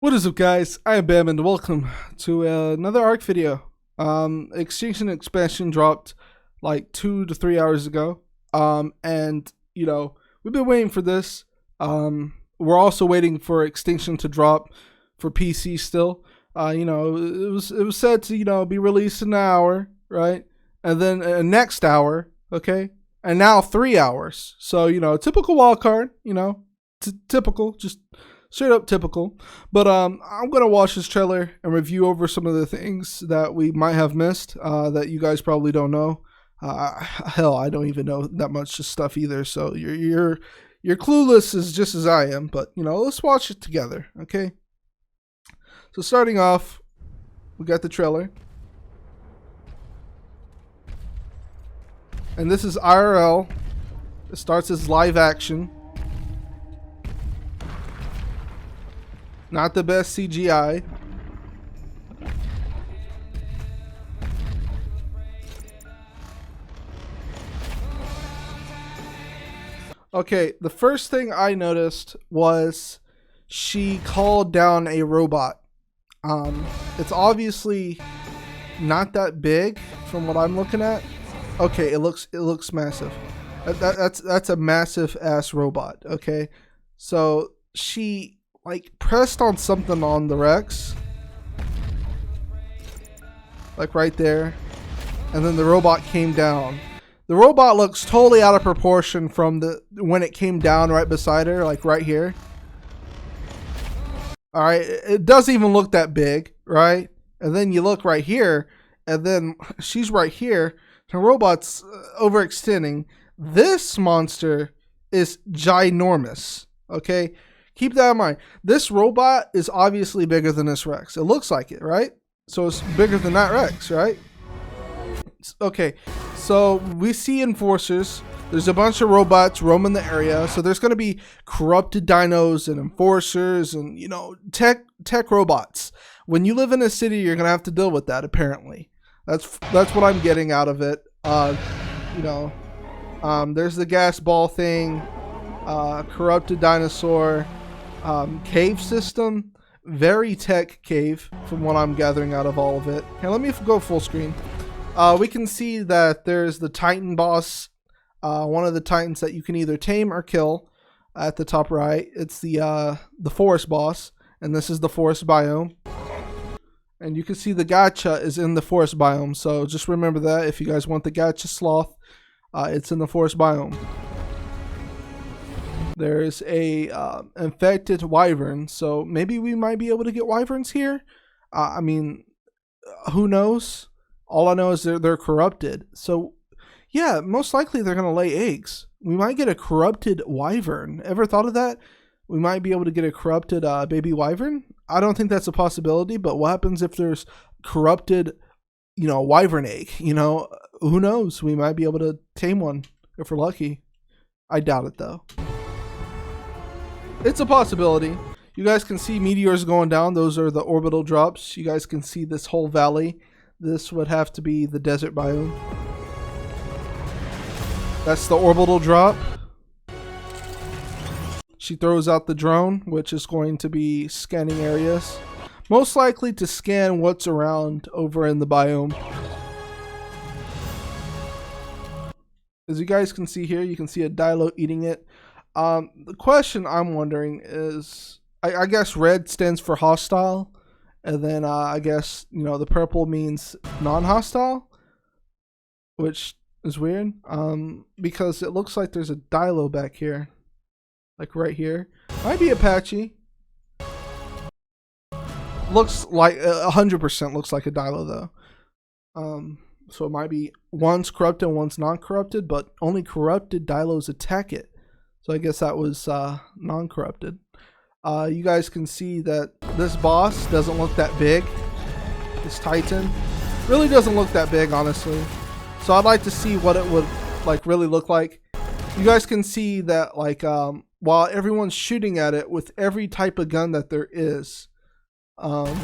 What is up, guys? I am Bam and welcome to another ARC video. Extinction expansion dropped like 2 to 3 hours ago. And we've been waiting for this. We're also waiting for Extinction to drop for PC still. It was said to be released in an hour, right? And then next hour, okay? And now 3 hours. So, typical wildcard, typical, just straight up typical. But I'm gonna watch this trailer and review over some of the things that we might have missed that you guys probably don't know. Hell, I don't even know that much stuff either. So you're clueless as just as I am. But let's watch it together, okay? So starting off, we got the trailer, and this is IRL. It starts as live action. Not the best CGI. Okay, the first thing I noticed was she called down a robot. It's obviously not that big from what I'm looking at. Okay, it looks massive. That's a massive ass robot. Okay, so she pressed on something on the Rex, like right there, and then the robot came down. The robot looks totally out of proportion from when it came down right beside her, like right here. All right, it doesn't even look that big, right? And then you look right here, and then she's right here. Her robot's overextending. This monster is ginormous. Okay. Keep that in mind. This robot is obviously bigger than this Rex. It looks like it, right? So it's bigger than that Rex, right? Okay, so we see enforcers. There's a bunch of robots roaming the area. So there's going to be corrupted dinos and enforcers and, tech robots. When you live in a city, you're going to have to deal with that, apparently. That's what I'm getting out of it. There's the gas ball thing, corrupted dinosaur. Cave system, very tech cave from what I'm gathering out of all of it. Here, let me go full screen. We can see that there's the Titan boss, one of the Titans that you can either tame or kill. At the top right, it's the forest boss, and this is the forest biome. And you can see the gacha is in the forest biome, so just remember that if you guys want the gacha sloth, it's in the forest biome. There's a infected wyvern, so maybe we might be able to get wyverns here. Who knows? All I know is they're corrupted. So, yeah, most likely they're gonna lay eggs. We might get a corrupted wyvern. Ever thought of that? We might be able to get a corrupted baby wyvern. I don't think that's a possibility. But what happens if there's corrupted, wyvern egg? Who knows? We might be able to tame one if we're lucky. I doubt it though. It's a possibility. You guys can see meteors going down. Those are the orbital drops. You guys can see this whole valley. This would have to be the desert biome. That's the orbital drop. She throws out the drone, which is going to be scanning areas. Most likely to scan what's around over in the biome. As you guys can see here, you can see a dilo eating it. The question I'm wondering is, I guess red stands for hostile, and then I guess the purple means non-hostile, which is weird. Because it looks like there's a dilo back here, like right here. Might be Apache. Looks like 100% looks like a dilo though. So it might be one's corrupted, one's non-corrupted, but only corrupted dilos attack it. So I guess that was non-corrupted. You guys can see that this boss doesn't look that big. This Titan really doesn't look that big, honestly. So I'd like to see what it would really look like. You guys can see that while everyone's shooting at it with every type of gun that there is, it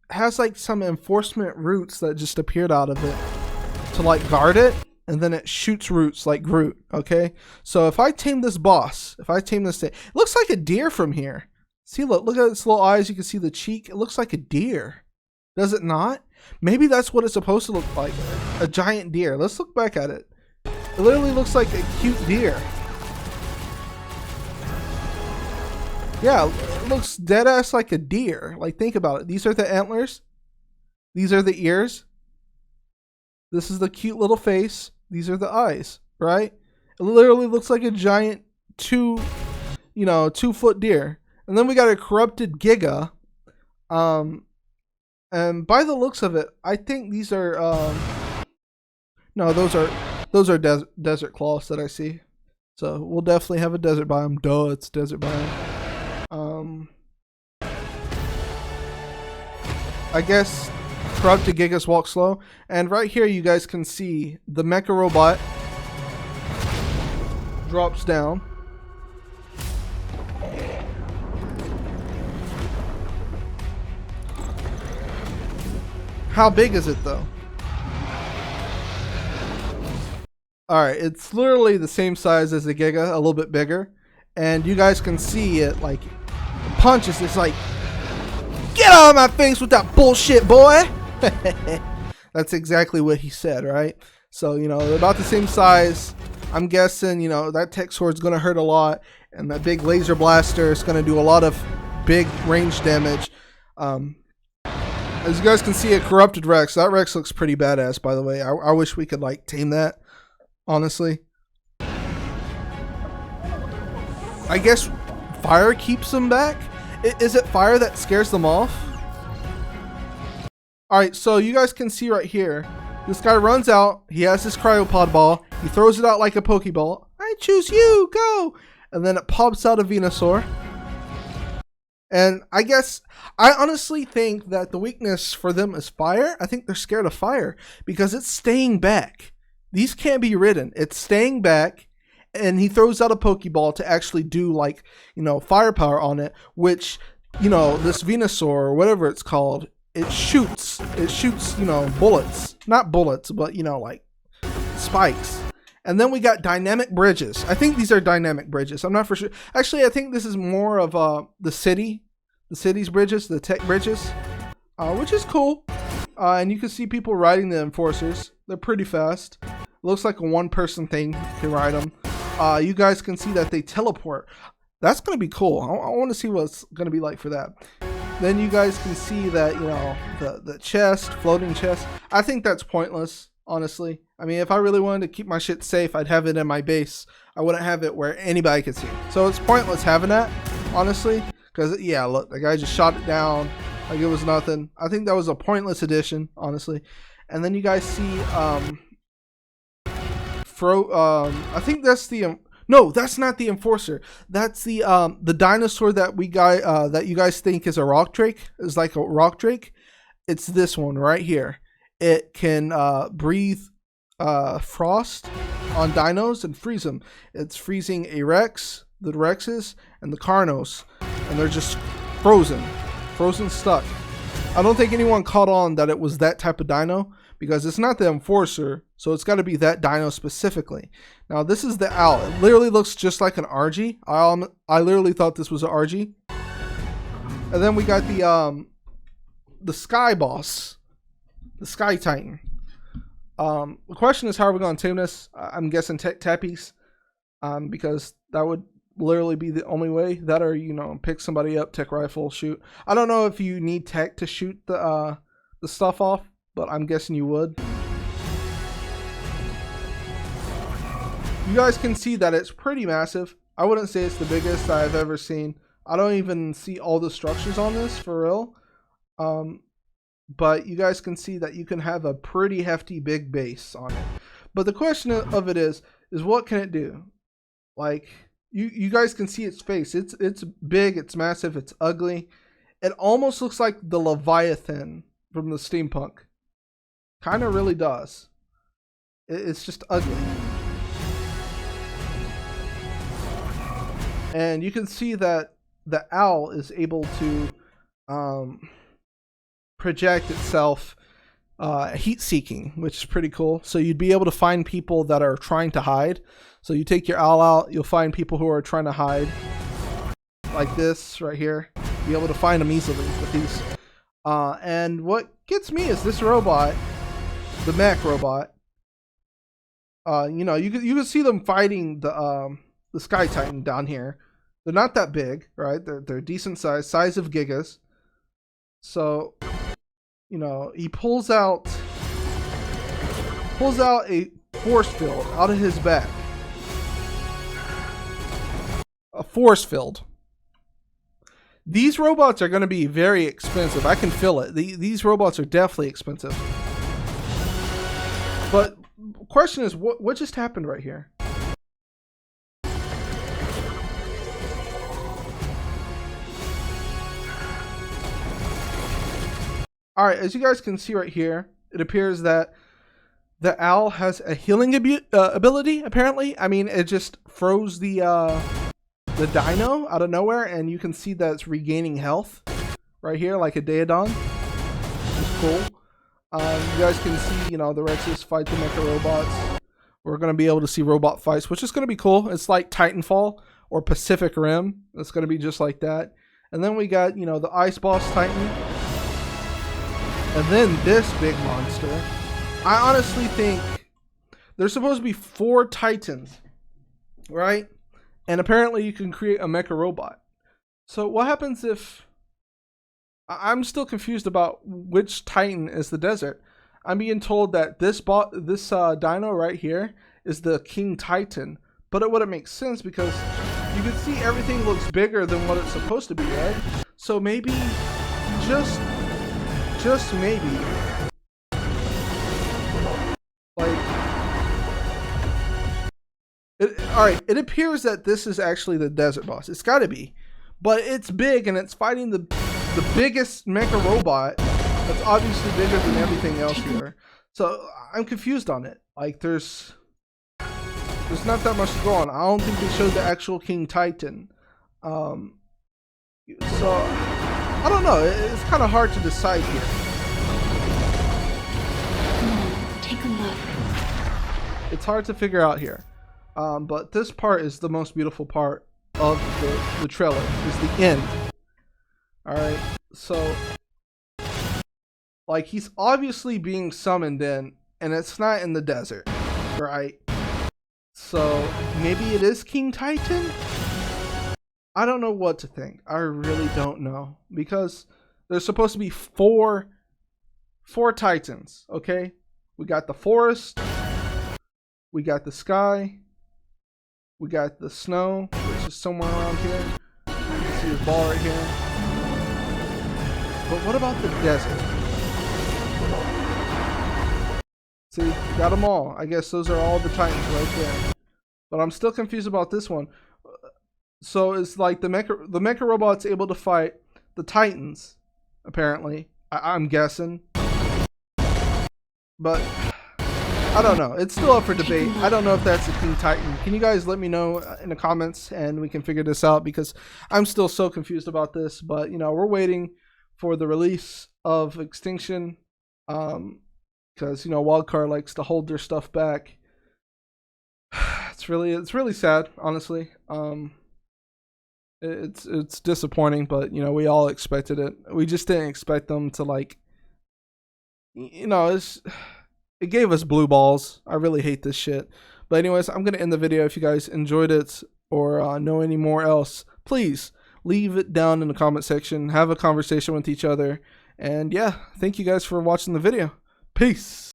has some enforcement roots that just appeared out of it to guard it. and then it shoots roots like Groot. Okay, so if I tame this boss, if I tame this thing, it looks like a deer from here. See, look at its little eyes. You can see the cheek. It looks like a deer. Does it not? Maybe that's what it's supposed to look like. A giant deer. Let's look back at it. It literally looks like a cute deer. Yeah, it looks dead ass like a deer. Like, think about it. These are the antlers. These are the ears. This is the cute little face. These are the eyes, right? It literally looks like a giant 2-foot deer. And then we got a corrupted Giga. And by the looks of it, I think these are no, those are desert cloths that I see. So we'll definitely have a desert biome. Duh, it's desert biome. I guess corrupted Gigas walk slow. And right here you guys can see the mecha robot drops down. How big is it though? Alright, it's literally the same size as the Giga, a little bit bigger. And you guys can see it, like, punches. It's like, get out of my face with that bullshit, boy! That's exactly what he said, right? So, they're about the same size. I'm guessing, that tech sword's going to hurt a lot. And that big laser blaster is going to do a lot of big range damage. As you guys can see, a corrupted Rex. That Rex looks pretty badass, by the way. I wish we could, like, tame that, honestly. I guess fire keeps them back? Is it fire that scares them off? Alright, so you guys can see right here. This guy runs out. He has his cryopod ball. He throws it out like a Pokeball. I choose you, go! And then it pops out a Venusaur. And I honestly think that the weakness for them is fire. I think they're scared of fire because it's staying back. These can't be ridden. It's staying back, and he throws out a Pokeball to actually do, like, firepower on it, which, this Venusaur or whatever it's called, it shoots, bullets. Not bullets, but, like, spikes. And then we got dynamic bridges. I think these are dynamic bridges. I'm not for sure. Actually, I think this is more of the city's bridges, the tech bridges, which is cool. And you can see people riding the enforcers. They're pretty fast. Looks like a one-person thing. You can ride them. You guys can see that they teleport. That's going to be cool. I want to see what it's going to be like for that. Then you guys can see that, the chest, floating chest. I think that's pointless, honestly. I mean, if I really wanted to keep my shit safe, I'd have it in my base. I wouldn't have it where anybody could see it. So it's pointless having that, honestly. Because, yeah, look, the guy just shot it down like it was nothing. I think that was a pointless addition, honestly. And then you guys see, I think that's the, no, that's not the enforcer. That's the dinosaur that you guys think is a rock drake, is like a rock drake. It's this one right here. It can breathe frost on dinos and freeze them. It's freezing a Rex, the Rexes, and the Carnos, and they're just frozen stuck. I don't think anyone caught on that it was that type of dino because it's not the enforcer, so it's got to be that dino specifically. Now this is the owl. It literally looks just like an RG. I literally thought this was an RG. And then we got the Sky Boss, the Sky Titan. The question is, how are we going to tame this? I'm guessing tech tappies, because that would literally be the only way. That or, pick somebody up, tech rifle, shoot. I don't know if you need tech to shoot the stuff off, but I'm guessing you would. You guys can see that it's pretty massive. I wouldn't say it's the biggest I've ever seen. I don't even see all the structures on this for real. But you guys can see that you can have a pretty hefty big base on it. But the question of it is what can it do? Like, you guys can see its face. It's big, it's massive, it's ugly. It almost looks like the Leviathan from the steampunk. Kind of really does. It's just ugly. And you can see that the owl is able to project itself heat seeking, which is pretty cool. So you'd be able to find people that are trying to hide. So you take your owl out, you'll find people who are trying to hide, like this right here. Be able to find them easily with these. And what gets me is this robot, the mech robot. You know, you can see them fighting the Sky Titan down here. They're not that big, right? They're decent size of gigas. So, you know, he pulls out a force field out of his back. A force field. These robots are going to be very expensive. I can feel it. These robots are definitely expensive. But the question is, what just happened right here? Alright, as you guys can see right here, it appears that the owl has a healing ability, apparently. I mean, it just froze the dino out of nowhere, and you can see that it's regaining health right here, like a Daedon, which is cool. You guys can see, you know, the Rexes fight the mecha robots. We're going to be able to see robot fights, which is going to be cool. It's like Titanfall or Pacific Rim. It's going to be just like that. And then we got, you know, the Ice Boss Titan. And then this big monster. I honestly think there's supposed to be 4 Titans, right? And apparently you can create a mecha robot. So what happens if... I'm still confused about which Titan is the desert. I'm being told that this dino right here is the King Titan. But it wouldn't make sense because you can see everything looks bigger than what it's supposed to be, right? So maybe, just maybe, like... Alright, it appears that this is actually the desert boss. It's gotta be. But it's big and it's fighting the biggest mecha robot that's obviously bigger than everything else here. So I'm confused on it. Like there's not that much to go on. I don't think they showed the actual King Titan. So I don't know. It's kind of hard to decide here. Take a look. It's hard to figure out here. But this part is the most beautiful part of the trailer. Is the end. Alright, so like he's obviously being summoned in, and it's not in the desert, right? So maybe it is King Titan? I don't know what to think. I really don't know, because there's supposed to be four Titans, okay? We got the forest, we got the sky, we got the snow, which is somewhere around here. You can see the ball right here. But what about the desert? See, got them all. I guess those are all the Titans right there. But I'm still confused about this one. So it's like the mecha robot's able to fight the Titans, apparently. I'm guessing. But I don't know. It's still up for debate. I don't know if that's a King Titan. Can you guys let me know in the comments and we can figure this out, because I'm still so confused about this. But, you know, we're waiting for the release of Extinction, because, you know, Wildcard likes to hold their stuff back. It's really sad, honestly. It's disappointing, but, you know, we all expected it. We just didn't expect them to, like, you know, it gave us blue balls. I really hate this shit. But anyways, I'm gonna end the video. If you guys enjoyed it or know any more else, please leave it down in the comment section. Have a conversation with each other. And yeah, thank you guys for watching the video. Peace.